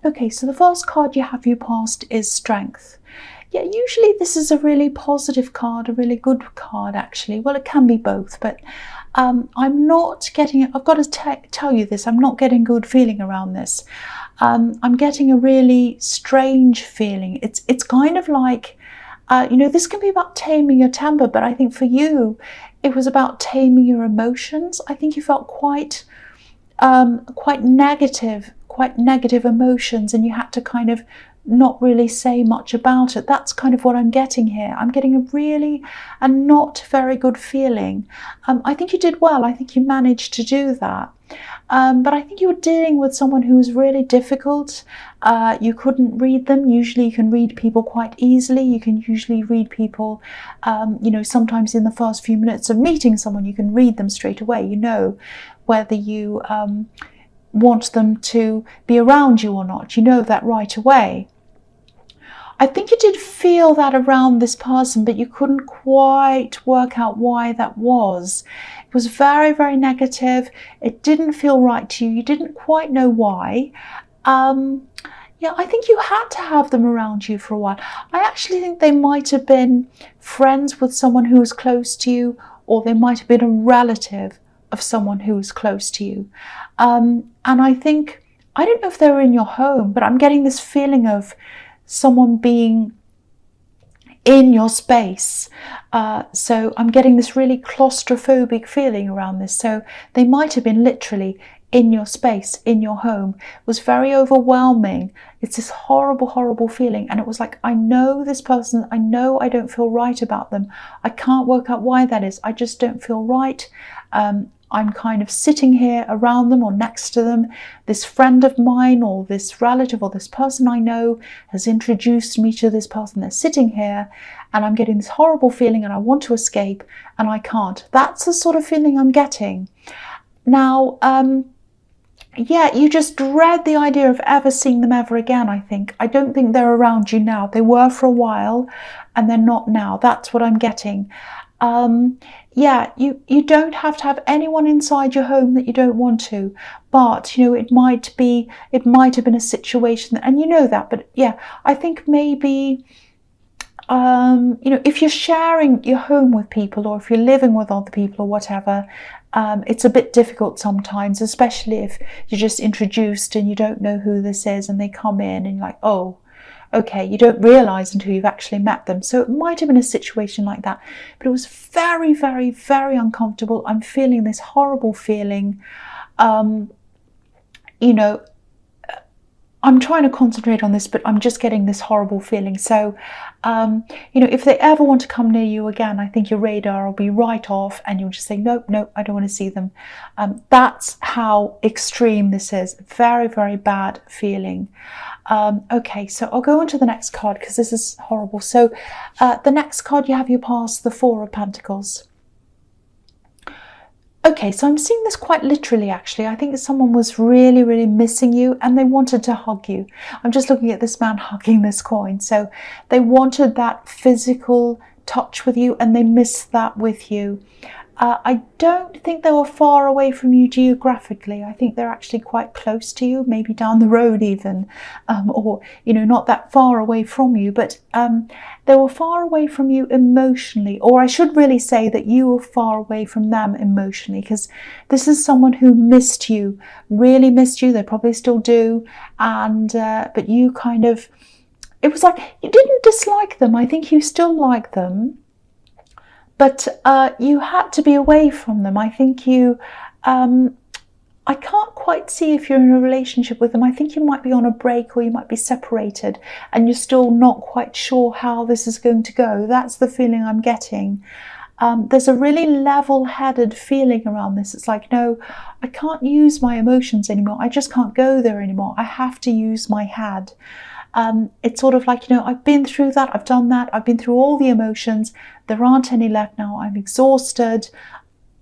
Okay, so the first card you have for your past is Strength. Yeah, usually this is a really positive card, a really good card actually. Well, it can be both, but I'm not getting, I've got to tell you this, I'm not getting good feeling around this. I'm getting a really strange feeling. It's kind of like, this can be about taming your temper, but I think for you, it was about taming your emotions. I think you felt quite negative emotions, and you had to kind of not really say much about it. That's kind of what I'm getting here. I'm getting a really not very good feeling. I think you did well. I think you managed to do that. But I think you were dealing with someone who was really difficult. You couldn't read them. Usually you can read people quite easily. You can usually read people, sometimes in the first few minutes of meeting someone, you can read them straight away. You know whether you want them to be around you or not. You know that right away. I think you did feel that around this person, but you couldn't quite work out why that was. It was very, very negative. It didn't feel right to you. You didn't quite know why. Yeah, I think you had to have them around you for a while. I actually think they might have been friends with someone who was close to you, or they might have been a relative of someone who was close to you. And I think, I don't know if they were in your home, but I'm getting this feeling of someone being in your space. So I'm getting this really claustrophobic feeling around this. So they might have been literally in your space, in your home. It was very overwhelming. It's this horrible, horrible feeling. And it was like, I know this person, I know I don't feel right about them. I can't work out why that is. I just don't feel right. I'm kind of sitting here around them or next to them. This friend of mine or this relative or this person I know has introduced me to this person. They're sitting here and I'm getting this horrible feeling and I want to escape and I can't. That's the sort of feeling I'm getting. Now, yeah, you just dread the idea of ever seeing them ever again, I think. I don't think they're around you now. They were for a while and they're not now. That's what I'm getting. Yeah, you don't have to have anyone inside your home that you don't want to, but it might have been a situation, and you know that. But yeah, I think maybe if you're sharing your home with people, or if you're living with other people or whatever, it's a bit difficult sometimes, especially if you're just introduced and you don't know who this is, and they come in and you're like, oh, okay, you don't realise until you've actually met them. So it might have been a situation like that, but it was very, very, very uncomfortable. I'm feeling this horrible feeling. I'm trying to concentrate on this, but I'm just getting this horrible feeling. So, if they ever want to come near you again, I think your radar will be right off and you'll just say, nope, I don't want to see them. That's how extreme this is. Very, very bad feeling. Okay, so I'll go on to the next card because this is horrible. So the next card you have your past, the Four of Pentacles. Okay, so I'm seeing this quite literally, actually. I think someone was really, really missing you and they wanted to hug you. I'm just looking at this man hugging this coin. So they wanted that physical touch with you and they missed that with you. I don't think they were far away from you geographically. I think they're actually quite close to you, maybe down the road even, or, not that far away from you, but they were far away from you emotionally, or I should really say that you were far away from them emotionally, because this is someone who missed you, really missed you. They probably still do, and but you kind of, it was like you didn't dislike them. I think you still like them, but you had to be away from them. I think you, I can't quite see if you're in a relationship with them. I think you might be on a break or you might be separated and you're still not quite sure how this is going to go. That's the feeling I'm getting. There's a really level-headed feeling around this. It's like, no, I can't use my emotions anymore. I just can't go there anymore. I have to use my head. It's sort of like, I've been through that, I've done that, I've been through all the emotions, there aren't any left now, I'm exhausted,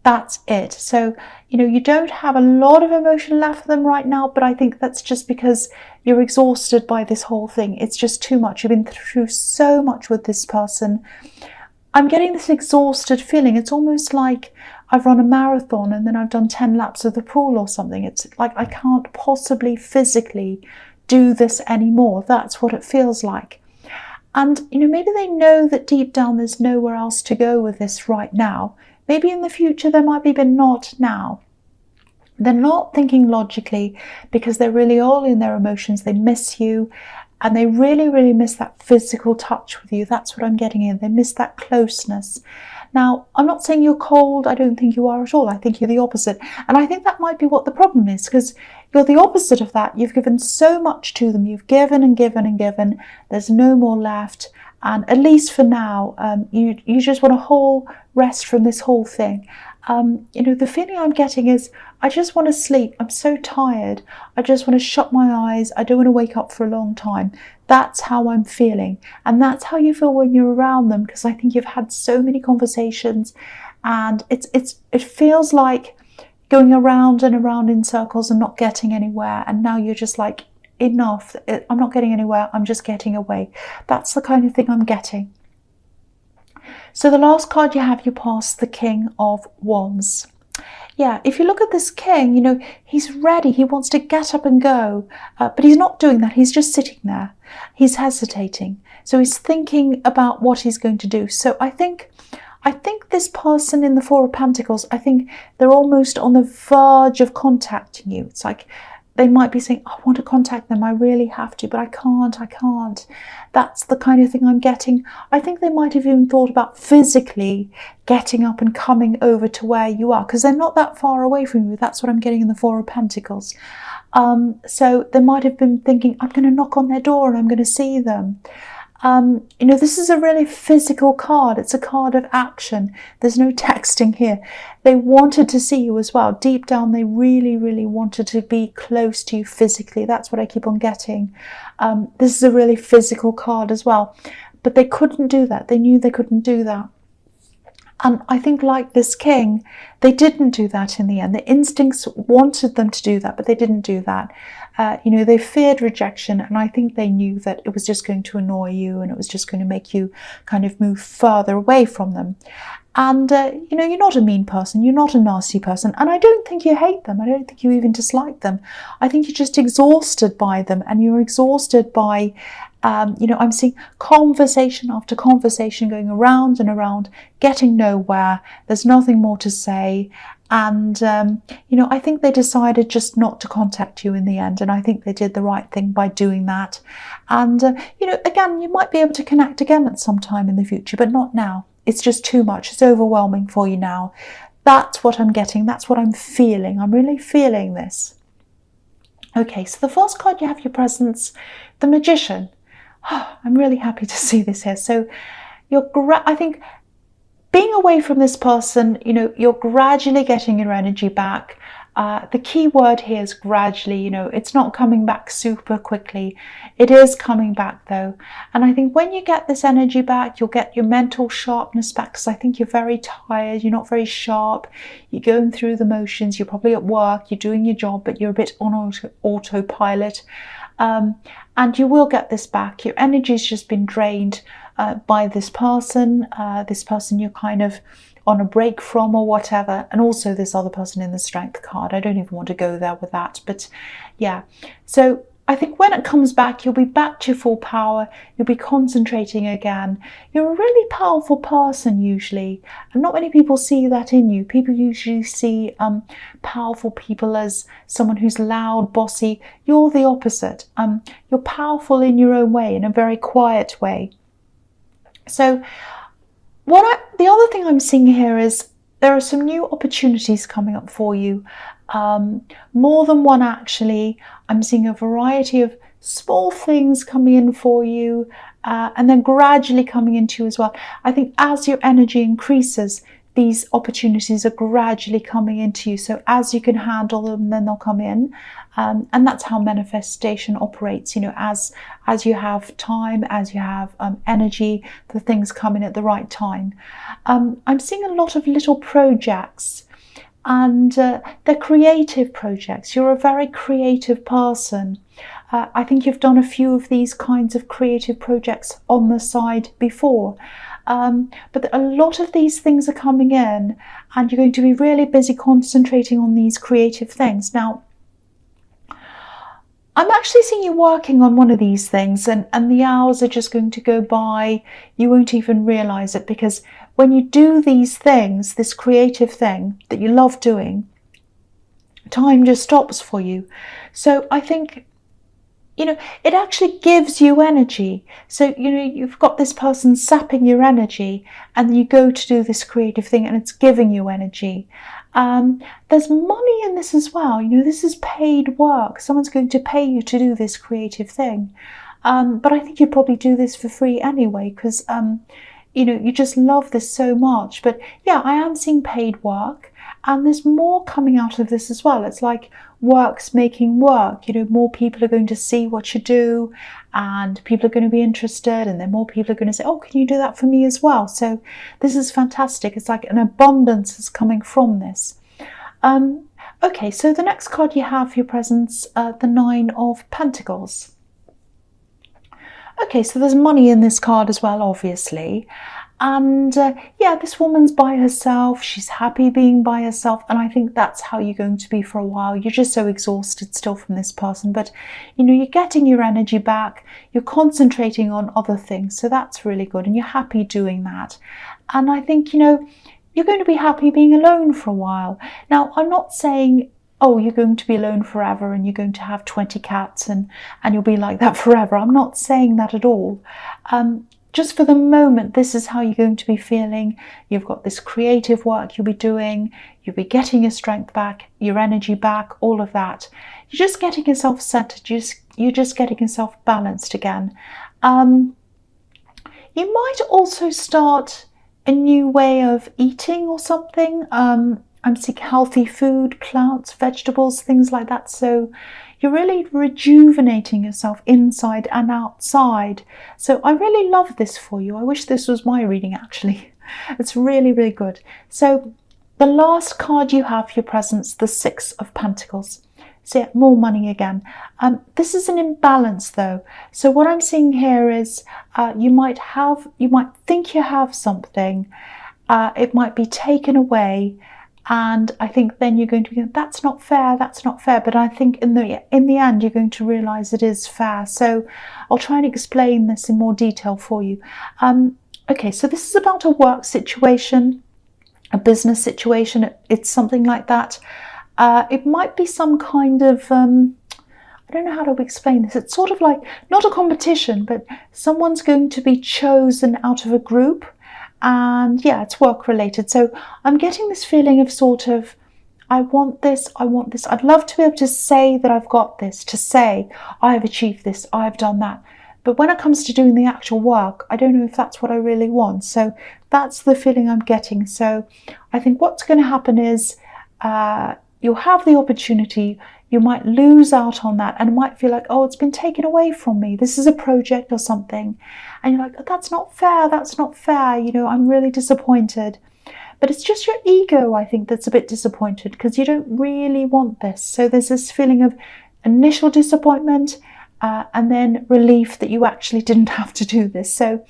that's it. So, you don't have a lot of emotion left for them right now, but I think that's just because you're exhausted by this whole thing. It's just too much. You've been through so much with this person. I'm getting this exhausted feeling. It's almost like I've run a marathon and then I've done 10 laps of the pool or something. It's like I can't possibly physically do this anymore. That's what it feels like. And, maybe they know that deep down there's nowhere else to go with this right now. Maybe in the future there might be, but not now. They're not thinking logically because they're really all in their emotions. They miss you and they really, really miss that physical touch with you. That's what I'm getting in. They miss that closeness. Now, I'm not saying you're cold. I don't think you are at all. I think you're the opposite. And I think that might be what the problem is, because you're the opposite of that. You've given so much to them. You've given and given and given. There's no more left. And at least for now, you just want a rest from this whole thing. The feeling I'm getting is, I just want to sleep. I'm so tired. I just want to shut my eyes. I don't want to wake up for a long time. That's how I'm feeling. And that's how you feel when you're around them, because I think you've had so many conversations and it feels like going around and around in circles and not getting anywhere. And now you're just like, enough. I'm not getting anywhere. I'm just getting away. That's the kind of thing I'm getting. So the last card you have, you pass the King of Wands. Yeah, if you look at this king, he's ready. He wants to get up and go, but he's not doing that. He's just sitting there. He's hesitating. So he's thinking about what he's going to do. So I think this person in the Four of Pentacles, I think they're almost on the verge of contacting you. It's like they might be saying, I want to contact them. I really have to, but I can't. That's the kind of thing I'm getting. I think they might have even thought about physically getting up and coming over to where you are, because they're not that far away from you. That's what I'm getting in the Four of Pentacles. So they might have been thinking, I'm going to knock on their door and I'm going to see them. This is a really physical card. It's a card of action. There's no texting here. They wanted to see you as well. Deep down, they really, really wanted to be close to you physically. That's what I keep on getting. This is a really physical card as well. But they couldn't do that. They knew they couldn't do that. And I think, like this king, they didn't do that in the end. The instincts wanted them to do that, but they didn't do that. They feared rejection, and I think they knew that it was just going to annoy you and it was just going to make you kind of move further away from them. And, you're not a mean person. You're not a nasty person. And I don't think you hate them. I don't think you even dislike them. I think you're just exhausted by them, and you're exhausted by I'm seeing conversation after conversation going around and around, getting nowhere. There's nothing more to say. And, I think they decided just not to contact you in the end. And I think they did the right thing by doing that. And, again, you might be able to connect again at some time in the future, but not now. It's just too much. It's overwhelming for you now. That's what I'm getting. That's what I'm feeling. I'm really feeling this. Okay, so the first card you have your presence, the Magician. Oh, I'm really happy to see this here. So I think being away from this person, you're gradually getting your energy back. The key word here is gradually. It's not coming back super quickly. It is coming back though. And I think when you get this energy back, you'll get your mental sharpness back, because I think you're very tired. You're not very sharp. You're going through the motions. You're probably at work. You're doing your job, but you're a bit on autopilot. And you will get this back. Your energy's just been drained by this person you're kind of on a break from or whatever, and also this other person in the Strength card. I don't even want to go there with that, but yeah. So I think when it comes back, you'll be back to your full power. You'll be concentrating again. You're a really powerful person usually, and not many people see that in you. People usually see powerful people as someone who's loud, bossy. You're the opposite. You're powerful in your own way, in a very quiet way. So the other thing I'm seeing here is there are some new opportunities coming up for you. More than one actually. I'm seeing a variety of small things coming in for you, and then gradually coming into you as well. I think as your energy increases, these opportunities are gradually coming into you. So as you can handle them, then they'll come in. And that's how manifestation operates. As you have time, as you have energy, the things come in at the right time. I'm seeing a lot of little projects, and they're creative projects. You're a very creative person. I think you've done a few of these kinds of creative projects on the side before. But a lot of these things are coming in, and you're going to be really busy concentrating on these creative things. Now, I'm actually seeing you working on one of these things, and the hours are just going to go by. You won't even realize it, because when you do these things, this creative thing that you love doing, time just stops for you. So I think, it actually gives you energy. So, you've got this person sapping your energy, and you go to do this creative thing and it's giving you energy. There's money in this as well. This is paid work. Someone's going to pay you to do this creative thing. But I think you'd probably do this for free anyway, because, you just love this so much. But yeah, I am seeing paid work. And there's more coming out of this as well. It's like work's making work. More people are going to see what you do, and people are going to be interested, and then more people are going to say, oh, can you do that for me as well? So this is fantastic. It's like an abundance is coming from this. Okay, so the next card you have for your presence, the Nine of Pentacles. Okay, so there's money in this card as well, obviously. And yeah, this woman's by herself. She's happy being by herself. And I think that's how you're going to be for a while. You're just so exhausted still from this person. But, you're getting your energy back. You're concentrating on other things. So that's really good. And you're happy doing that. And I think, you're going to be happy being alone for a while. Now, I'm not saying, oh, you're going to be alone forever and you're going to have 20 cats and you'll be like that forever. I'm not saying that at all. Just for the moment, this is how you're going to be feeling. You've got this creative work you'll be doing. You'll be getting your strength back, your energy back, all of that. You're just getting yourself centered. You're just getting yourself balanced again. You might also start a new way of eating or something. I'm seeing healthy food, plants, vegetables, things like that. So you're really rejuvenating yourself inside and outside. So I really love this for you. I wish this was my reading, actually. It's really, really good. So the last card you have for your presence, the Six of Pentacles. So yeah, more money again. This is an imbalance though. So what I'm seeing here is you might think you have something. It might be taken away. And I think then you're going to be, that's not fair, that's not fair. But I think in the end, you're going to realize it is fair. So I'll try and explain this in more detail for you. Okay, so this is about a work situation, a business situation. It's something like that. It might be some kind of, I don't know how to explain this. It's sort of like, not a competition, but someone's going to be chosen out of a group. And yeah, it's work related. So I'm getting this feeling of sort of, I want this. I'd love to be able to say that I've got this, to say I have achieved this, I've done that. But when it comes to doing the actual work, I don't know if that's what I really want. So that's the feeling I'm getting. So I think what's going to happen is you'll have the opportunity. You might lose out on that and might feel like, oh, it's been taken away from me. This is a project or something. And you're like, oh, that's not fair. That's not fair. I'm really disappointed. But it's just your ego, I think, that's a bit disappointed because you don't really want this. So there's this feeling of initial disappointment and then relief that you actually didn't have to do this. So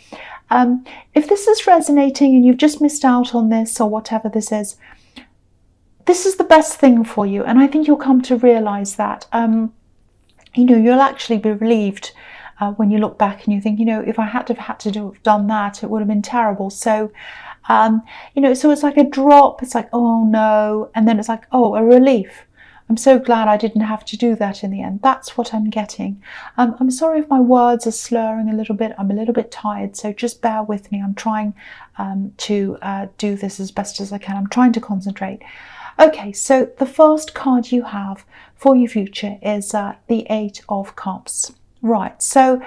if this is resonating and you've just missed out on this or whatever this is the best thing for you. And I think you'll come to realize that, you'll actually be relieved when you look back and you think, if I had to have done that, it would have been terrible. So, so it's like a drop. It's like, oh no. And then it's like, oh, a relief. I'm so glad I didn't have to do that in the end. That's what I'm getting. I'm sorry if my words are slurring a little bit. I'm a little bit tired, so just bear with me. I'm trying to do this as best as I can. I'm trying to concentrate. Okay, so the first card you have for your future is the Eight of Cups. Right, so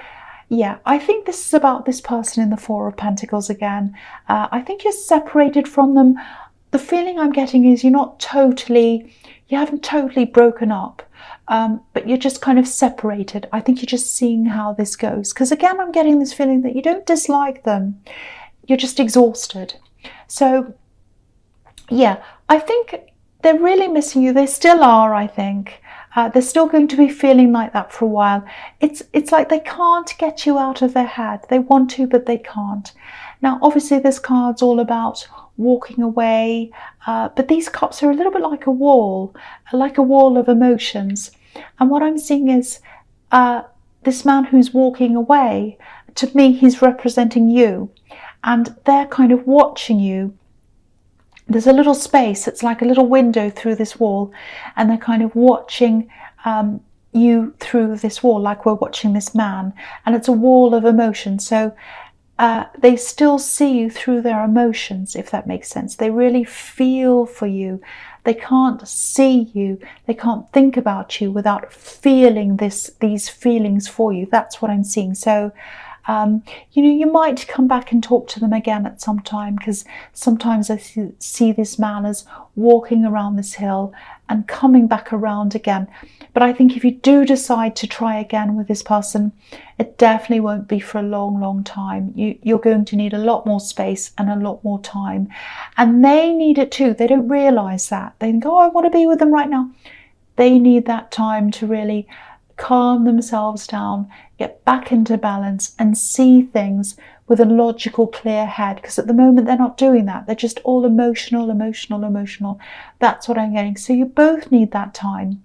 yeah, I think this is about this person in the Four of Pentacles again. I think you're separated from them. The feeling I'm getting is you haven't totally broken up, but you're just kind of separated. I think you're just seeing how this goes. Because again, I'm getting this feeling that you don't dislike them. You're just exhausted. So yeah, I think they're really missing you. They still are, I think. They're still going to be feeling like that for a while. It's like they can't get you out of their head. They want to, but they can't. Now, obviously, this card's all about walking away, but these cups are a little bit like a wall of emotions. And what I'm seeing is this man who's walking away, to me, he's representing you, and they're kind of watching you. There's a little space, it's like a little window through this wall, and they're kind of watching you through this wall, like we're watching this man, and it's a wall of emotion. So they still see you through their emotions, if that makes sense. They really feel for you. They can't see you. They can't think about you without feeling these feelings for you. That's what I'm seeing. So, you might come back and talk to them again at some time, because sometimes I see this man as walking around this hill and coming back around again. But I think if you do decide to try again with this person, it definitely won't be for a long, long time. You're going to need a lot more space and a lot more time. And they need it too. They don't realize that. They think, oh, I want to be with them right now. They need that time to really calm themselves down, get back into balance, and see things with a logical, clear head. Because at the moment they're not doing that. They're just all emotional. That's what I'm getting. So you both need that time.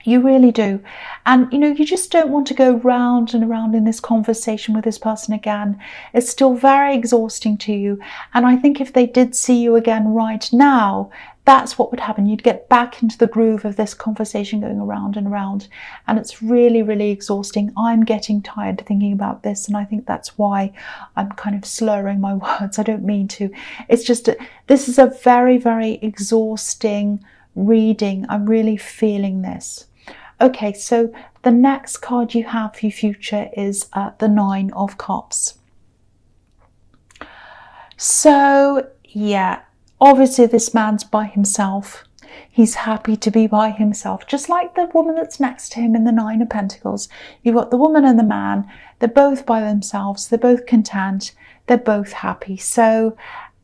You really do. And you just don't want to go round and around in this conversation with this person again. It's still very exhausting to you. And I think if they did see you again right now, that's what would happen. You'd get back into the groove of this conversation going around and around. And it's really, really exhausting. I'm getting tired thinking about this. And I think that's why I'm kind of slurring my words. I don't mean to. It's just, this is a very, very exhausting reading. I'm really feeling this. Okay, so the next card you have for your future is the Nine of Cups. So, yeah, obviously this man's by himself. He's happy to be by himself, just like the woman that's next to him in the Nine of Pentacles. You've got the woman and the man. They're both by themselves. They're both content. They're both happy. So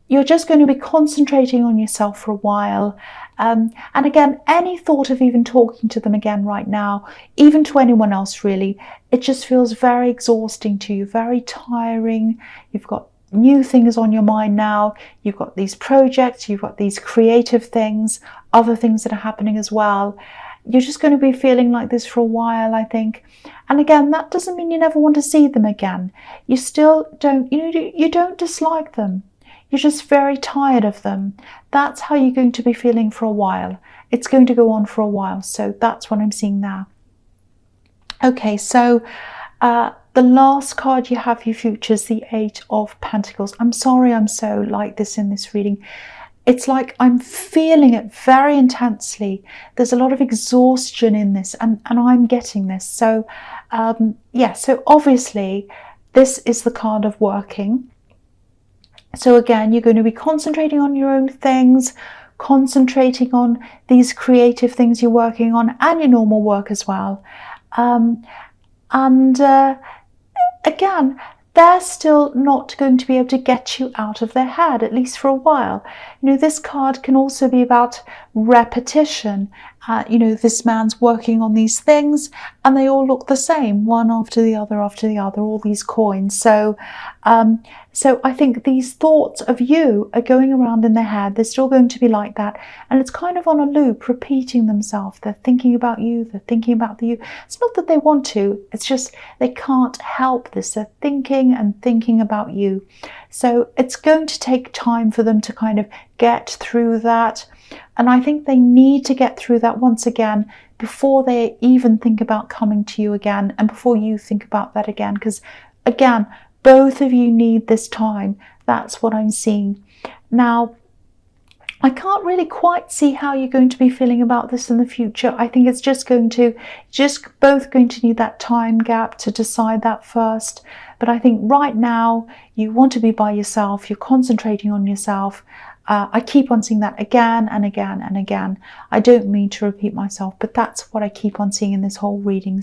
you're just going to be concentrating on yourself for a while. And again, any thought of even talking to them again right now, even to anyone else really, it just feels very exhausting to you, very tiring. You've got new things on your mind now. You've got these projects, you've got these creative things, other things that are happening as well. You're just going to be feeling like this for a while, I think. And again, that doesn't mean you never want to see them again. You still don't, you don't dislike them. You're just very tired of them. That's how you're going to be feeling for a while. It's going to go on for a while. So that's what I'm seeing now. Okay, so the last card you have for your future is the Eight of Pentacles. I'm sorry I'm so like this in this reading. It's like I'm feeling it very intensely. There's a lot of exhaustion in this, and I'm getting this. So, yeah, so obviously this is the card of working. So again, you're going to be concentrating on your own things, concentrating on these creative things you're working on, and your normal work as well. Again, they're still not going to be able to get you out of their head, at least for a while. This card can also be about repetition. This man's working on these things and they all look the same, one after the other, all these coins. So I think these thoughts of you are going around in their head. They're still going to be like that. And it's kind of on a loop, repeating themselves. They're thinking about you. They're thinking about you. It's not that they want to. It's just they can't help this. They're thinking and thinking about you. So it's going to take time for them to kind of get through that. And I think they need to get through that once again before they even think about coming to you again, and before you think about that again. Because again, both of you need this time. That's what I'm seeing. Now, I can't really quite see how you're going to be feeling about this in the future. I think it's just both going to need that time gap to decide that first. But I think right now you want to be by yourself. You're concentrating on yourself. I keep on seeing that again and again and again. I don't mean to repeat myself, but that's what I keep on seeing in this whole reading.